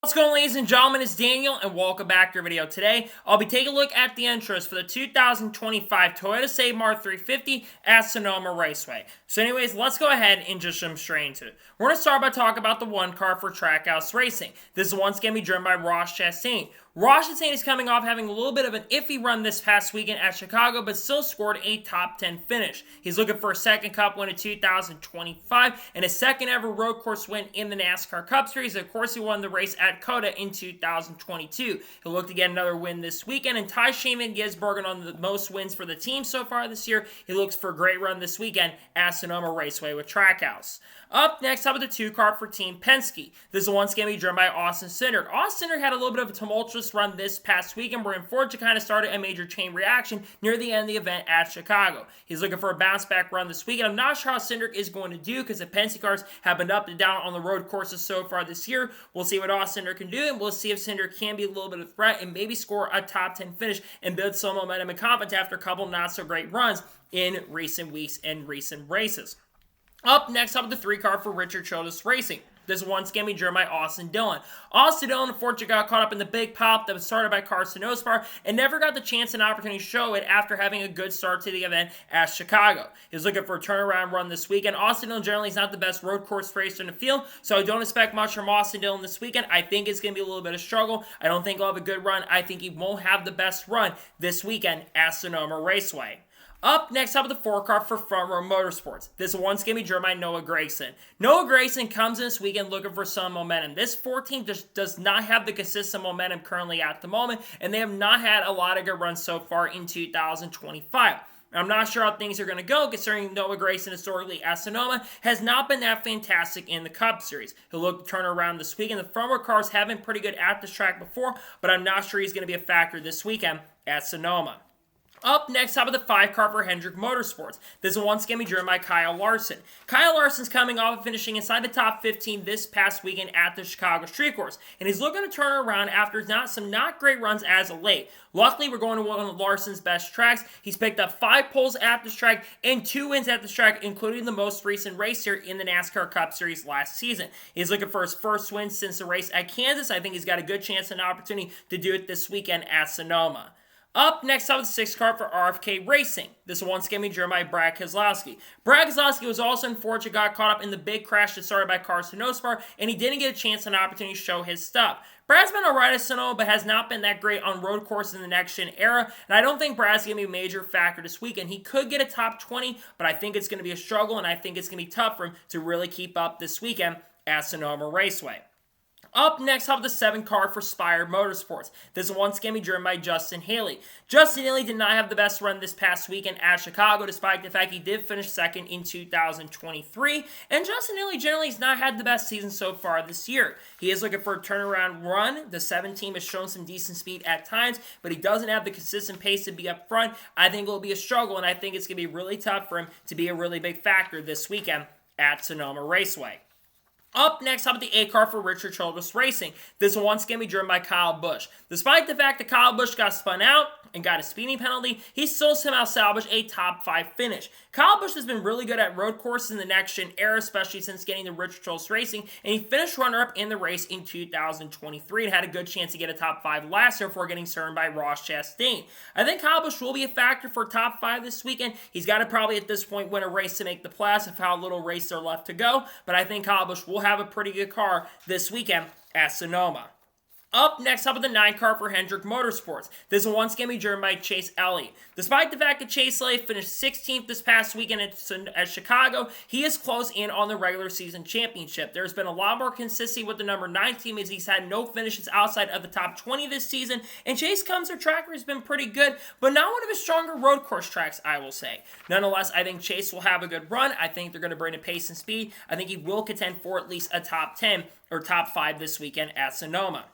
What's going on, ladies and gentlemen? It's Daniel, and welcome back to our video. Today, I'll be taking a look at the intros for the 2025 Toyota Mart 350 at Sonoma Raceway. So anyways, let's go ahead and just jump straight into it. We're going to start by talking about the one car for Trackhouse Racing. This one's going to be driven by Ross Chastain. Ross Chastain is coming off having a little bit of an iffy run this past weekend at Chicago, but still scored a top 10 finish. He's looking for a second Cup win in 2025 and a second ever road course win in the NASCAR Cup Series. Of course, he won the race at COTA in 2022. He'll look to get another win this weekend, and Ty Shaman gives Bergen on the most wins for the team so far this year. He looks for a great run this weekend at Sonoma Raceway with Trackhouse. Up next, how about the two car for Team Penske? This one's going to be driven by Austin Cindric. Austin Cindric had a little bit of a tumultuous run this past weekend, where unfortunately kind of started a major chain reaction near the end of the event at Chicago. He's looking for a bounce back run this weekend. I'm not sure how Cindric is going to do because the Penske cars have been up and down on the road courses so far this year. We'll see what Austin Cindric can do, and we'll see if Cindric can be a little bit of a threat and maybe score a top 10 finish and build some momentum and confidence after a couple not so great runs in recent weeks and recent races. Up next, up with the three car for Richard Childress Racing. This one's going to be driven by Austin Dillon. Austin Dillon, unfortunately, got caught up in the big pop that was started by Carson Osbar and never got the chance and opportunity to show it after having a good start to the event at Chicago. He was looking for a turnaround run this weekend. Austin Dillon generally is not the best road course racer in the field, so I don't expect much from Austin Dillon this weekend. I think it's going to be a little bit of struggle. I don't think he'll have a good run. I think he won't have the best run this weekend at Sonoma Raceway. Up next, up with the four car for Front Row Motorsports. This one's going to be driven by Noah Gragson. Noah Gragson comes in this weekend looking for some momentum. This 14 just does not have the consistent momentum currently at the moment, and they have not had a lot of good runs so far in 2025. I'm not sure how things are going to go, considering Noah Gragson historically at Sonoma has not been that fantastic in the Cup Series. He'll look to turn around this weekend. The front row cars have been pretty good at this track before, but I'm not sure he's going to be a factor this weekend at Sonoma. Up next, how about the five car for Hendrick Motorsports? This one's going to be driven by Kyle Larson. Kyle Larson's coming off of finishing inside the top 15 this past weekend at the Chicago Street Course, and he's looking to turn around after some not great runs as of late. Luckily, we're going to one of Larson's best tracks. He's picked up 5 poles at this track and 2 wins at this track, including the most recent race here in the NASCAR Cup Series last season. He's looking for his first win since the race at Kansas. I think he's got a good chance and opportunity to do it this weekend at Sonoma. Up next, up with the 6 car for RFK Racing. This one's going to be driven by Brad Keselowski. Brad Keselowski was also unfortunate, got caught up in the big crash that started by Carson Osbar, and he didn't get a chance and opportunity to show his stuff. Brad's been alright at Sonoma, but has not been that great on road courses in the next-gen era, and I don't think Brad's going to be a major factor this weekend. He could get a top 20, but I think it's going to be a struggle, and I think it's going to be tough for him to really keep up this weekend at Sonoma Raceway. Up next, how about the 7 car for Spire Motorsports? This one's going to be driven by Justin Haley. Justin Haley did not have the best run this past weekend at Chicago, despite the fact he did finish second in 2023. And Justin Haley generally has not had the best season so far this year. He is looking for a turnaround run. The 7 team has shown some decent speed at times, but he doesn't have the consistent pace to be up front. I think it will be a struggle, and I think it's going to be really tough for him to be a really big factor this weekend at Sonoma Raceway. Up next, how about the 8 car for Richard Childress Racing? This one's going to be driven by Kyle Busch. Despite the fact that Kyle Busch got spun out and got a speeding penalty, he still somehow salvaged a top 5 finish. Kyle Busch has been really good at road courses in the next-gen era, especially since getting the Richard Childress Racing, and he finished runner-up in the race in 2023 and had a good chance to get a top 5 last year before getting turned by Ross Chastain. I think Kyle Busch will be a factor for top 5 this weekend. He's got to probably at this point win a race to make the playoffs of how little race there left to go, but I think Kyle Busch will have a pretty good car this weekend at Sonoma. Up next, up with the 9 car for Hendrick Motorsports. This one's going to be driven by Chase Elliott. Despite the fact that Chase Elliott finished 16th this past weekend at Chicago, he is close in on the regular season championship. There's been a lot more consistency with the number 9 team as he's had no finishes outside of the top 20 this season, and Chase Cummins, their tracker, has been pretty good, but not one of his stronger road course tracks, I will say. Nonetheless, I think Chase will have a good run. I think they're going to bring the pace and speed. I think he will contend for at least a top 10 or top 5 this weekend at Sonoma.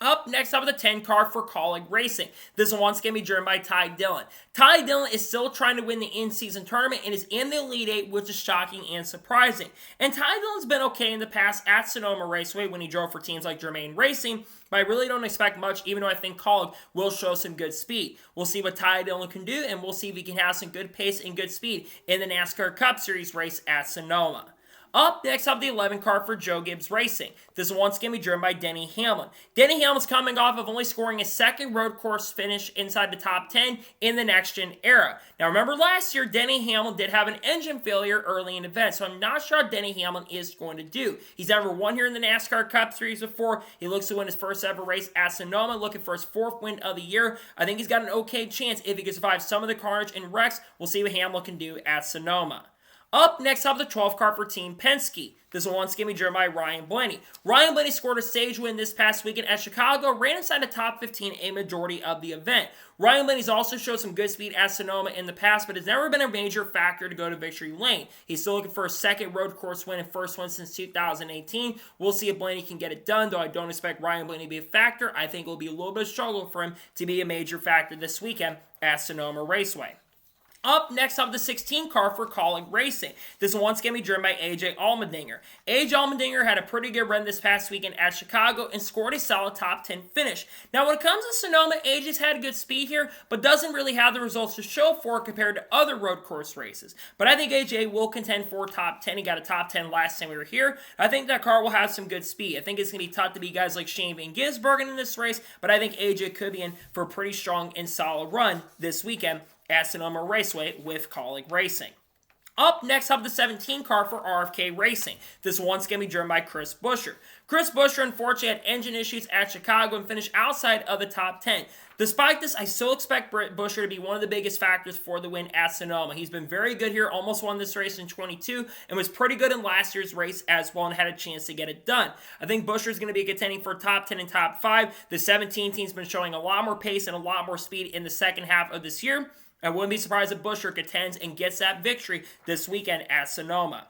Up next, up with the 10 car for Colleague Racing. This one's going to be driven by Ty Dillon. Ty Dillon is still trying to win the in-season tournament and is in the Elite 8, which is shocking and surprising. And Ty Dillon's been okay in the past at Sonoma Raceway when he drove for teams like Germain Racing, but I really don't expect much, even though I think Colleague will show some good speed. We'll see what Ty Dillon can do, and we'll see if he can have some good pace and good speed in the NASCAR Cup Series race at Sonoma. Up next up, the 11 car for Joe Gibbs Racing. This one's going to be driven by Denny Hamlin. Denny Hamlin's coming off of only scoring a second road course finish inside the top 10 in the next gen era. Now remember last year, Denny Hamlin did have an engine failure early in the event, so I'm not sure how Denny Hamlin is going to do. He's never won here in the NASCAR Cup Series before. He looks to win his first ever race at Sonoma, looking for his 4th win of the year. I think he's got an okay chance if he can survive some of the carnage and wrecks. We'll see what Hamlin can do at Sonoma. Up next up, the 12 car for Team Penske. This one's going to be driven by Ryan Blaney. Ryan Blaney scored a stage win this past weekend at Chicago, ran inside the top 15 a majority of the event. Ryan Blaney's also showed some good speed at Sonoma in the past, but has never been a major factor to go to victory lane. He's still looking for a second road course win and first one since 2018. We'll see if Blaney can get it done, though I don't expect Ryan Blaney to be a factor. I think it will be a little bit of struggle for him to be a major factor this weekend at Sonoma Raceway. Up next up, the 16 car for Kaulig Racing. This one's going to be driven by AJ Allmendinger. AJ Allmendinger had a pretty good run this past weekend at Chicago and scored a solid top 10 finish. Now when it comes to Sonoma, AJ's had good speed here, but doesn't really have the results to show for it compared to other road course races. But I think AJ will contend for top 10. He got a top 10 last time we were here. I think that car will have some good speed. I think it's going to be tough to beat guys like Shane Van Gisbergen in this race, but I think AJ could be in for a pretty strong and solid run this weekend at Sonoma Raceway with Kaulig Racing. Up next up, the 17 car for RFK Racing. This one's going to be driven by Chris Buescher. Chris Buescher unfortunately had engine issues at Chicago and finished outside of the top 10. Despite this, I still expect Buescher to be one of the biggest factors for the win at Sonoma. He's been very good here, almost won this race in 22, and was pretty good in last year's race as well and had a chance to get it done. I think Buescher is going to be contending for top 10 and top 5. The 17 team's been showing a lot more pace and a lot more speed in the second half of this year. I wouldn't be surprised if Buescher contends and gets that victory this weekend at Sonoma.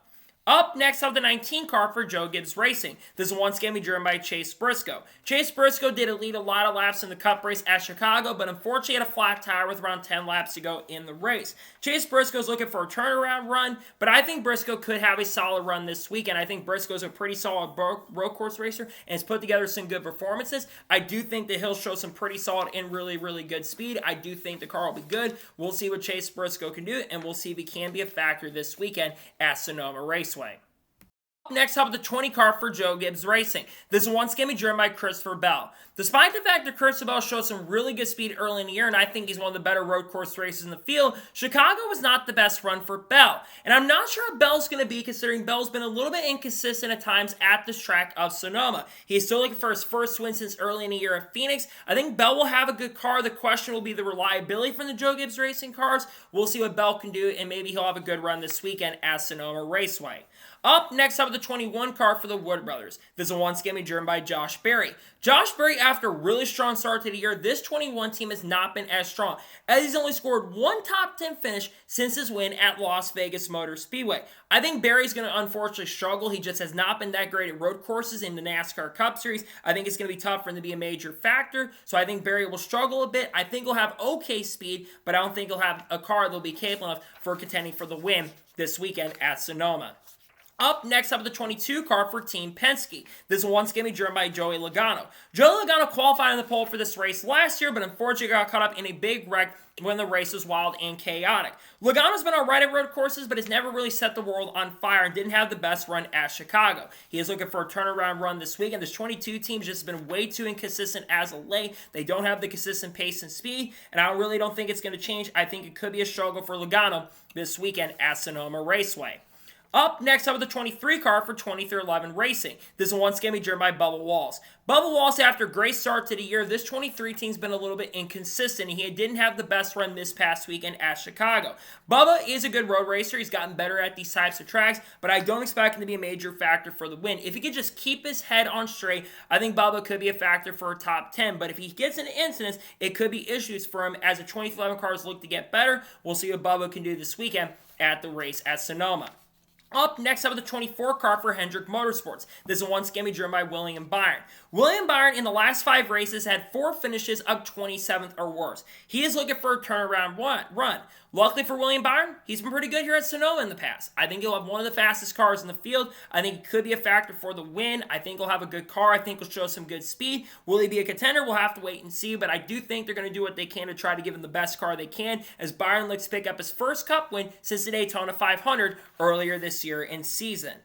Up next up, the 19 car for Joe Gibbs Racing. This one's going to be driven by Chase Briscoe. Chase Briscoe did lead a lot of laps in the Cup race at Chicago, but unfortunately had a flat tire with around 10 laps to go in the race. Chase Briscoe's looking for a turnaround run, but I think Briscoe could have a solid run this weekend. I think Briscoe's a pretty solid road course racer and has put together some good performances. I do think that he'll show some pretty solid and really, really good speed. I do think the car will be good. We'll see what Chase Briscoe can do, and we'll see if he can be a factor this weekend at Sonoma Raceway. Next up, the 20 car for Joe Gibbs Racing. This one's going to be driven by Christopher Bell. Despite the fact that Christopher Bell showed some really good speed early in the year, and I think he's one of the better road course racers in the field, Chicago was not the best run for Bell. And I'm not sure how Bell's going to be, considering Bell's been a little bit inconsistent at times at this track of Sonoma. He's still looking for his first win since early in the year at Phoenix. I think Bell will have a good car. The question will be the reliability from the Joe Gibbs Racing cars. We'll see what Bell can do, and maybe he'll have a good run this weekend at Sonoma Raceway. Up next up, the 21 car for the Wood Brothers. This one's going to be driven by Josh Berry. Josh Berry, after a really strong start to the year, this 21 team has not been as strong, as he's only scored one top 10 finish since his win at Las Vegas Motor Speedway. I think Berry's going to unfortunately struggle. He just has not been that great at road courses in the NASCAR Cup Series. I think it's going to be tough for him to be a major factor, so I think Berry will struggle a bit. I think he'll have okay speed, but I don't think he'll have a car that'll be capable of for contending for the win this weekend at Sonoma. Up next up, the 22 car for Team Penske. This one's going to be driven by Joey Logano. Joey Logano qualified on the pole for this race last year, but unfortunately got caught up in a big wreck when the race was wild and chaotic. Logano's been alright at road courses, but has never really set the world on fire and didn't have the best run at Chicago. He is looking for a turnaround run this weekend. This 22 team's just been way too inconsistent as of late. They don't have the consistent pace and speed, and I really don't think it's going to change. I think it could be a struggle for Logano this weekend at Sonoma Raceway. Up next up with the 23 car for 23XI Racing. This one's going to be driven by Bubba Wallace. Bubba Wallace, after a great start to the year, this 23 team's been a little bit inconsistent. He didn't have the best run this past weekend at Chicago. Bubba is a good road racer. He's gotten better at these types of tracks, but I don't expect him to be a major factor for the win. If he could just keep his head on straight, I think Bubba could be a factor for a top 10, but if he gets into incidents, it could be issues for him as the 23XI cars look to get better. We'll see what Bubba can do this weekend at the race at Sonoma. Up next up with the 24 car for Hendrick Motorsports. This one's going to be driven by William Byron. William Byron in the last 5 races had 4 finishes of 27th or worse. He is looking for a turnaround run. Luckily for William Byron, he's been pretty good here at Sonoma in the past. I think he'll have one of the fastest cars in the field. I think he could be a factor for the win. I think he'll have a good car. I think he'll show some good speed. Will he be a contender? We'll have to wait and see, but I do think they're going to do what they can to try to give him the best car they can, as Byron looks to pick up his first Cup win since the Daytona 500 earlier this year in season.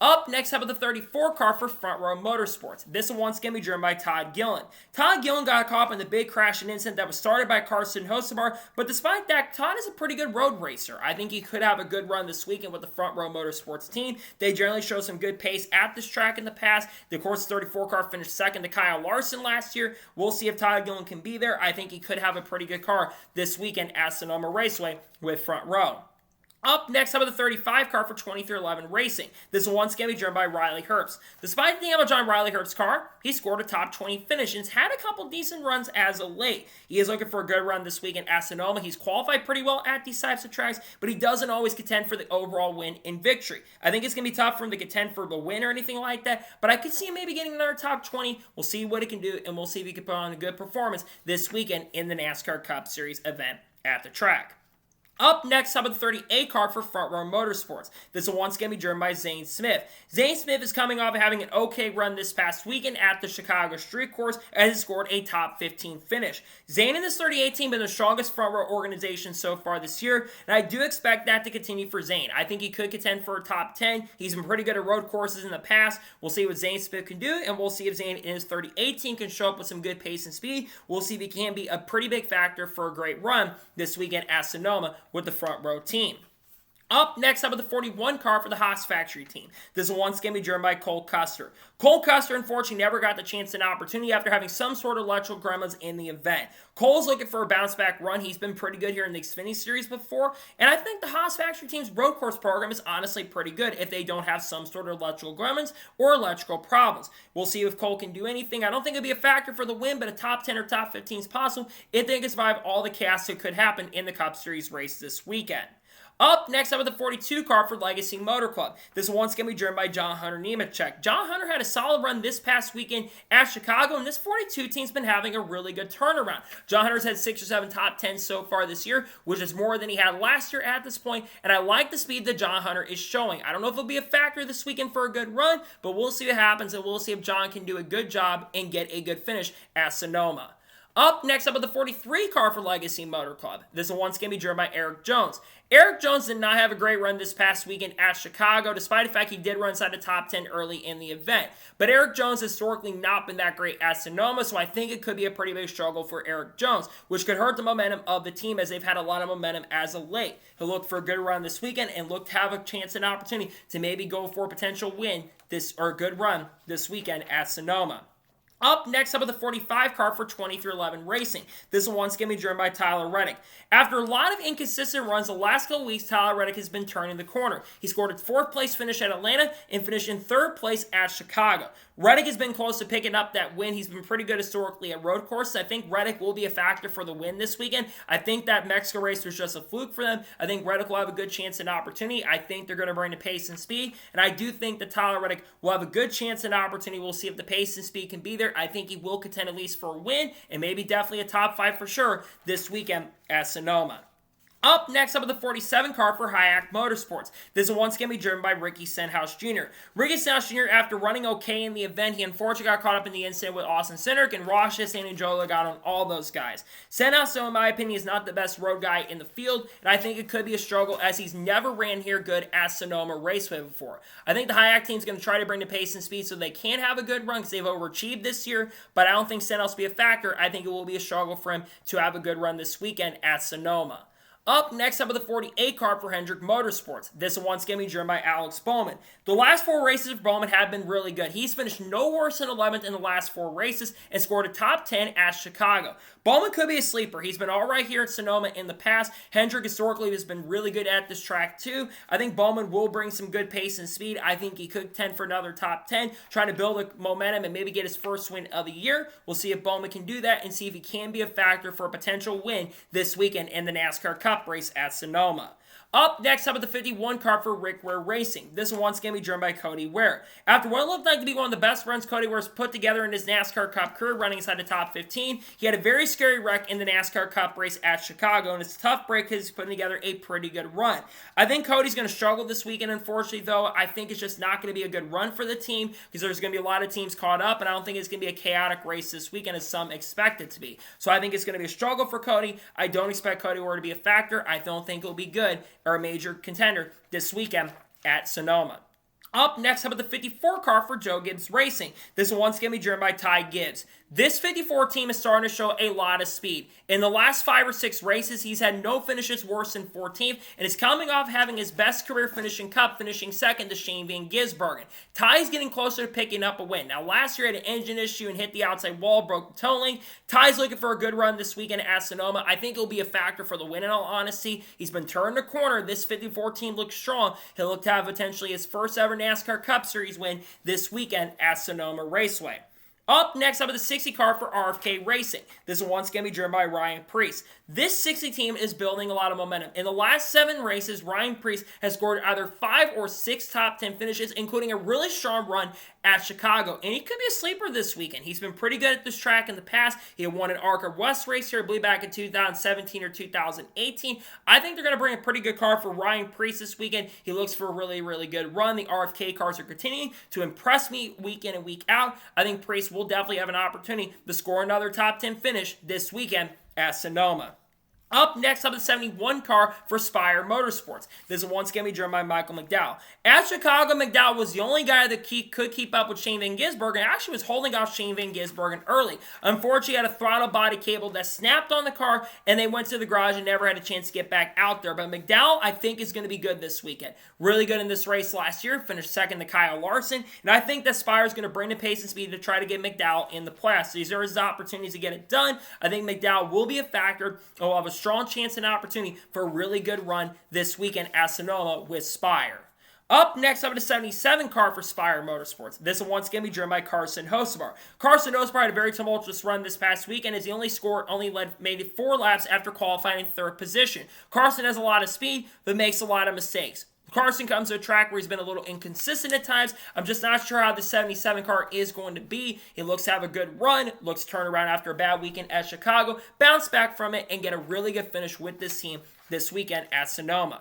Up next up with the 34 car for Front Row Motorsports. This one once again be driven by Todd Gillen. Todd Gillen got caught up in the big crash and incident that was started by Carson Hocevar, but despite that, Todd is a pretty good road racer. I think he could have a good run this weekend with the Front Row Motorsports team. They generally show some good pace at this track in the past. The course 34 car finished second to Kyle Larson last year. We'll see if Todd Gillen can be there. I think he could have a pretty good car this weekend at Sonoma Raceway with Front Row. Up next up with the 35 car for 2311 Racing. This will once again be driven by Riley Herbst. Despite the damage on Riley Herbst's car, he scored a top 20 finish and has had a couple decent runs as of late. He is looking for a good run this weekend at Sonoma. He's qualified pretty well at these types of tracks, but he doesn't always contend for the overall win in victory. I think it's going to be tough for him to contend for the win or anything like that, but I could see him maybe getting another top 20. We'll see what he can do, and we'll see if he can put on a good performance this weekend in the NASCAR Cup Series event at the track. Up next, up with the 38 car for Front Row Motorsports. This will once again be driven by Zane Smith. Zane Smith is coming off of having an okay run this past weekend at the Chicago Street Course and has scored a top 15 finish. Zane and this 38 team have been the strongest Front Row organization so far this year, and I do expect that to continue for Zane. I think he could contend for a top 10. He's been pretty good at road courses in the past. We'll see what Zane Smith can do, and we'll see if Zane in his 38 team can show up with some good pace and speed. We'll see if he can be a pretty big factor for a great run this weekend at Sonoma with the Front Row team. Up next up with the 41 car for the Haas factory team. This will once again be driven by Cole Custer. Cole Custer unfortunately never got the chance and opportunity after having some sort of electrical gremlins in the event. Cole's looking for a bounce back run. He's been pretty good here in the Xfinity Series before, and I think the Haas factory team's road course program is honestly pretty good if they don't have some sort of electrical gremlins or electrical problems. We'll see if Cole can do anything. I don't think it'll be a factor for the win, but a top 10 or top 15 is possible if they can survive all the chaos that could happen in the Cup Series race this weekend. Up next up with the 42 car for Legacy Motor Club. This will once again be driven by John Hunter Nemechek. John Hunter had a solid run this past weekend at Chicago, and this 42 team's been having a really good turnaround. John Hunter's had 6 or 7 top 10s so far this year, which is more than he had last year at this point, and I like the speed that John Hunter is showing. I don't know if it'll be a factor this weekend for a good run, but we'll see what happens, and we'll see if John can do a good job and get a good finish at Sonoma. Up next up with the 43 car for Legacy Motor Club. This will once again be driven by Eric Jones. Eric Jones did not have a great run this past weekend at Chicago, despite the fact he did run inside the top 10 early in the event. But Eric Jones has historically not been that great at Sonoma, so I think it could be a pretty big struggle for Eric Jones, which could hurt the momentum of the team as they've had a lot of momentum as of late. He'll look for a good run this weekend and look to have a chance and opportunity to maybe go for a potential win or a good run this weekend at Sonoma. Up next up with the 45 car for 2311 Racing. This will once again be driven by Tyler Reddick. After a lot of inconsistent runs the last couple weeks, Tyler Reddick has been turning the corner. He scored a 4th place finish at Atlanta and finished in 3rd place at Chicago. Reddick has been close to picking up that win. He's been pretty good historically at road courses. I think Reddick will be a factor for the win this weekend. I think that Mexico race was just a fluke for them. I think Reddick will have a good chance and opportunity. I think they're going to bring the pace and speed, and I do think that Tyler Reddick will have a good chance and opportunity. We'll see if the pace and speed can be there. I think he will contend at least for a win, and maybe definitely a top 5 for sure this weekend at Sonoma. Up next up with the 47 car for Hayek Motorsports. This will once again be driven by Ricky Stenhouse Jr. Ricky Stenhouse Jr., after running okay in the event, he unfortunately got caught up in the incident with Austin Cindric and Rochus and Anjola got on all those guys. Stenhouse, so in my opinion, is not the best road guy in the field, and I think it could be a struggle as he's never ran here good at Sonoma Raceway before. I think the Hayek team is going to try to bring the pace and speed so they can have a good run because they've overachieved this year, but I don't think Stenhouse will be a factor. I think it will be a struggle for him to have a good run this weekend at Sonoma. Up next up with the 48 car for Hendrick Motorsports. This will once again be driven by Alex Bowman. The last 4 races for Bowman have been really good. He's finished no worse than 11th in the last 4 races and scored a top 10 at Chicago. Bowman could be a sleeper. He's been alright here at Sonoma in the past. Hendrick historically has been really good at this track too. I think Bowman will bring some good pace and speed. I think he could contend for another top 10, trying to build a momentum and maybe get his first win of the year. We'll see if Bowman can do that and see if he can be a factor for a potential win this weekend in the NASCAR Cup race at Sonoma. Up next up with the 51 car for Rick Ware Racing. This will once again be driven by Cody Ware. After what looked like to be one of the best runs Cody Ware's put together in his NASCAR Cup career, running inside the top 15, he had a very scary wreck in the NASCAR Cup race at Chicago, and it's a tough break because he's putting together a pretty good run. I think Cody's going to struggle this weekend, unfortunately, though. I think it's just not going to be a good run for the team because there's going to be a lot of teams caught up, and I don't think it's going to be a chaotic race this weekend as some expect it to be. So I think it's going to be a struggle for Cody. I don't expect Cody Ware to be a factor. I don't think it'll be good or a major contender this weekend at Sonoma. Up next, how about the 54 car for Joe Gibbs Racing? This one's going to be driven by Ty Gibbs. This 54 team is starting to show a lot of speed. In the last 5 or 6 races, he's had no finishes worse than 14th, and is coming off having his best career finish in Cup, finishing second to Shane Van Gisbergen. Ty's getting closer to picking up a win. Now, last year he had an engine issue and hit the outside wall, broke the toe link. Ty's looking for a good run this weekend at Sonoma. I think it'll be a factor for the win, in all honesty. He's been turning a corner. This 54 team looks strong. He'll look to have potentially his first ever NASCAR Cup Series win this weekend at Sonoma Raceway. Up next, up at the 60 car for RFK Racing. This one's going to be driven by Ryan Preece. This 60 team is building a lot of momentum. In the last 7 races, Ryan Preece has scored either 5 or 6 top 10 finishes, including a really strong run at Chicago. And he could be a sleeper this weekend. He's been pretty good at this track in the past. He had won an ARCA West race here, I believe back in 2017 or 2018. I think they're going to bring a pretty good car for Ryan Preece this weekend. He looks for a really, really good run. The RFK cars are continuing to impress me week in and week out. I think Preece will definitely have an opportunity to score another top 10 finish this weekend at Sonoma. Up next, up the 71 car for Spire Motorsports. This one's going to be driven by Michael McDowell. At Chicago, McDowell was the only guy that could keep up with Shane Van Gisbergen, and actually was holding off Shane Van Gisbergen early. Unfortunately, he had a throttle body cable that snapped on the car, and they went to the garage and never had a chance to get back out there. But McDowell, I think, is going to be good this weekend. Really good in this race last year. Finished second to Kyle Larson, and I think that Spire is going to bring the pace and speed to try to get McDowell in the playoffs. These are his opportunities to get it done. I think McDowell will be a factor. He'll have a strong chance and opportunity for a really good run this weekend at Sonoma with Spire. Up next, up to 77 car for Spire Motorsports. This one's going to be driven by Carson Hocevar. Carson Hocevar had a very tumultuous run this past weekend as he only made 4 laps after qualifying in 3rd position. Carson has a lot of speed, but makes a lot of mistakes. Carson comes to a track where he's been a little inconsistent at times. I'm just not sure how the 77 car is going to be. He looks to have a good run, looks to turn around after a bad weekend at Chicago, bounce back from it, and get a really good finish with this team this weekend at Sonoma.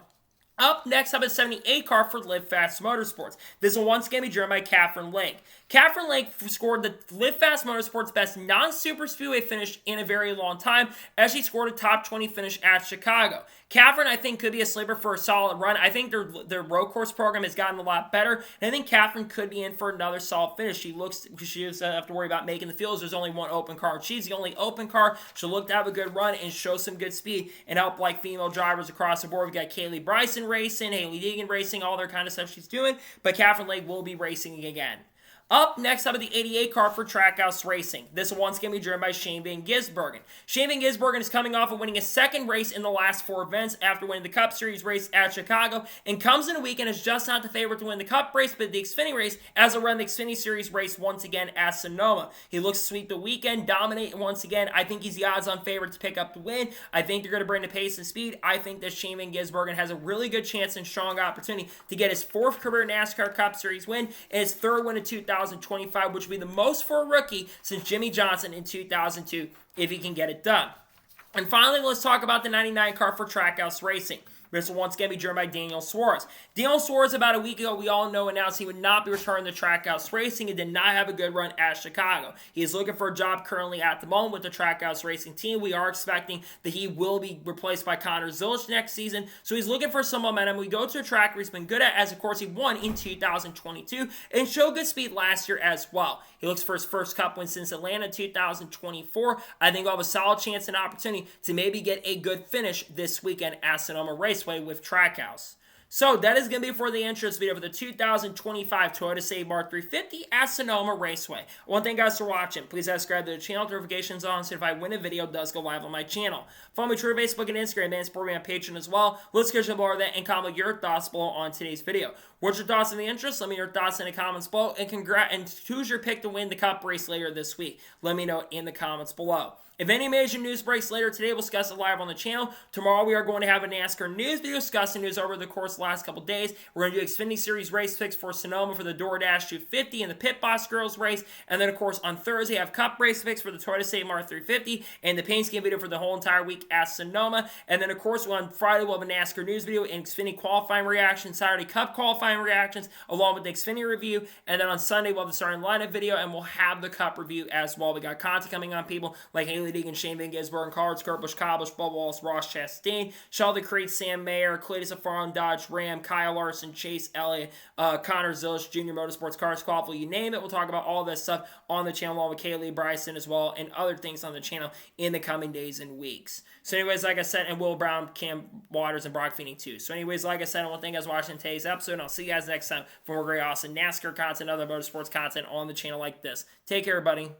Up next, up at 78 car for Live Fast Motorsports. This one's going to be driven by Catherine Lake. Catherine Lake scored the Live Fast Motorsports best non-super speedway finish in a very long time as she scored a top 20 finish at Chicago. Catherine, I think, could be a sleeper for a solid run. I think their road course program has gotten a lot better, and I think Catherine could be in for another solid finish. She doesn't have to worry about making the fields. There's only one open car. She's the only open car. She'll look to have a good run and show some good speed and help like female drivers across the board. We've got Kaylee Bryson racing, Haley Deegan racing, all their kind of stuff she's doing, but Catherine Lake will be racing again. Up next, up at the 88 car for Trackhouse Racing. This one's going to be driven by Shane Van Gisbergen. Shane Van Gisbergen is coming off of winning his 2nd race in the last 4 events after winning the Cup Series race at Chicago, and comes in a weekend as just not the favorite to win the Cup race, but the Xfinity race as a run the Xfinity Series race once again at Sonoma. He looks to sweep the weekend, dominate once again. I think he's the odds-on favorite to pick up the win. I think they're going to bring the pace and speed. I think that Shane Van Gisbergen has a really good chance and strong opportunity to get his 4th career NASCAR Cup Series win and his 3rd win in 2025, which would be the most for a rookie since Jimmy Johnson in 2002, if he can get it done. And finally, let's talk about the 99 car for Trackhouse Racing. This one's going to be driven by Daniel Suarez. Daniel Suarez, about a week ago, we all know, announced he would not be returning to Trackhouse Racing and did not have a good run at Chicago. He is looking for a job currently at the moment with the Trackhouse Racing team. We are expecting that he will be replaced by Connor Zilisch next season, so he's looking for some momentum. We go to a track where he's been good at, as of course he won in 2022 and showed good speed last year as well. He looks for his first Cup win since Atlanta in 2024. I think he'll have a solid chance and opportunity to maybe get a good finish this weekend at Sonoma Raceway with Trackhouse. So that is going to be for the interest video for the 2025 Toyota Save Mart 350 at Sonoma Raceway. I want to thank you guys for watching. Please subscribe to the channel, notifications on, so if I win a video, it does go live on my channel. Follow me on Twitter, Facebook, and Instagram, and support me on Patreon as well. Let's get more of that and comment your thoughts below on today's video. What's your thoughts on the interest? Let me know your thoughts in the comments below, and who's your pick to win the Cup race later this week? Let me know in the comments below. If any major news breaks later today, we'll discuss it live on the channel. Tomorrow, we are going to have a NASCAR news video discussing news over the course of the last couple days. We're going to do Xfinity Series race picks for Sonoma for the DoorDash 250 and the Pit Boss Girls race. And then, of course, on Thursday, I have Cup race picks for the Toyota Save Mart 350 and the paint scheme video for the whole entire week at Sonoma. And then, of course, on Friday, we'll have a NASCAR news video and Xfinity qualifying reactions, Saturday Cup qualifying reactions, along with the Xfinity review. And then on Sunday, we'll have the starting lineup video, and we'll have the Cup review as well. We got content coming on people like Haley Hailie Deegan, Shane Van Gisbergen, Cards, Kurt Busch, Kyle Busch, Bubba Wallace, Ross Chastain, Sheldon Creed, Sam Mayer, Clayton Farron, Dodge Ram, Kyle Larson, Chase Elliott, Connor Zilish, Junior Motorsports, Cars Quaffle, you name it. We'll talk about all this stuff on the channel, along with Kaylee Bryson as well, and other things on the channel in the coming days and weeks. So anyways, like I said, and Will Brown, Cam Waters, and Brock Feeney too. So anyways, like I said, I want to thank you guys for watching today's episode, and I'll see you guys next time for more great, awesome NASCAR content, other motorsports content on the channel like this. Take care, everybody.